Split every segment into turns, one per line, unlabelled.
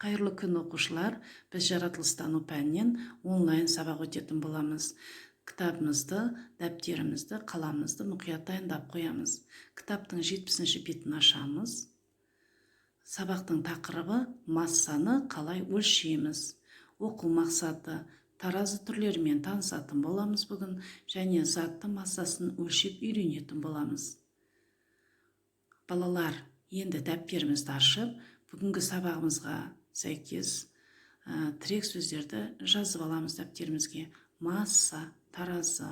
Қайырлы күн оқушылар, біз жаратылыстану пәнінен онлайн сабақ өтетін боламыз. Кітабымызды, дәптерімізді, қаламымызды мұқият дайындап қоямыз. Кітаптың 70-ші бетін ашамыз. Сабақтың тақырыбы массаны қалай өлшейміз. Оқу мақсаты таразы түрлерімен танысатын боламыз бүгін, және заттың массасын өлшеп үйренетін боламыз. Балалар, енді дәптерімізді ашып, бүгінгі сабағымызға сәйкес тірек сөздерді жазып аламыз дәптерімізге. Масса, таразы.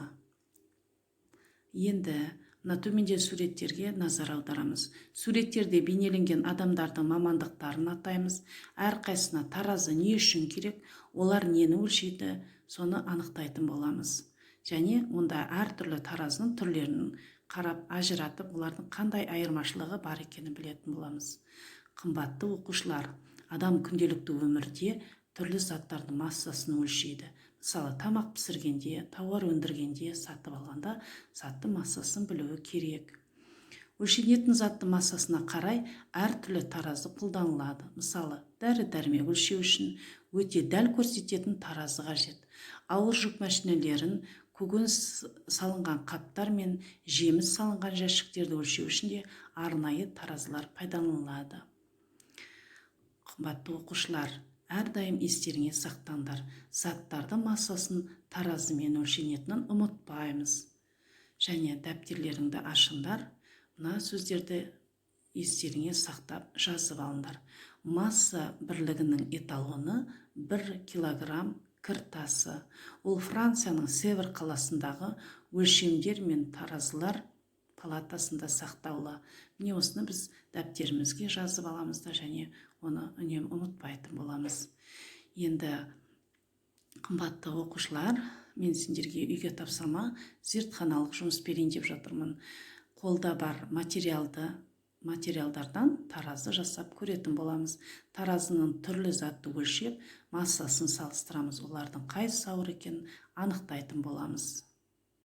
Енді мына төменде суреттерге назар аударамыз. Суреттерде бейнеленген адамдардың мамандықтарын атаймыз. Әрқайсысына таразы не үшін керек, олар нені өлшейді, соны анықтайтын боламыз. Және онда әртүрлі таразының түрлерін қарап ажыратып, олардың қандай айырмашылығы бар екенін білетін боламыз. Қымбатты оқушылар, адам күнделікті өмірде түрлі заттардың массасын өлшейді. Мысалы, тамақ пісіргенде, тауар өндіргенде, сатып алғанда заттың массасын білуі керек. Өлшенетін заттың массасына қарай әртүрлі таразы қолданылады. Мысалы, дәрі-дәрмек өлшеу үшін өте дәл көрсететін таразы қажет. Ауыр жүк машиналерін, көкөніс салынған қаптар мен жеміс салынған жәшіктерді өлшеу үшін де арнайы таразылар пайдаланылады. Қымбатты оқушылар, әрдайым естеріңе сақтаңдар. Заттардың массасын таразымен өлшенетінін ұмытпаймыз. Және дәптерлеріңді ашыңдар, мына сөздерді естеріңе сақтап жазып алыңдар. Масса бірлігінің эталоны 1 килограмм кіртасы. Ол Францияның Севр қаласындағы өлшемдер мен таразылар палатасында сақтаулы. Міне осыны біз дәптерімізге жазып аламыз да, және оны үнемі ұмытпайтын боламыз. Енді қымбатты оқушылар, мен сендерге үйге тапсырма зертханалық жұмыс берейін деп жатырмын. Қолда бар материалдардан таразы жасап көретін боламыз. Таразының түрлі затты өлшеп, массасын салыстырамыз. Олардың қайсысы ауыр екенін анықтайтын боламыз.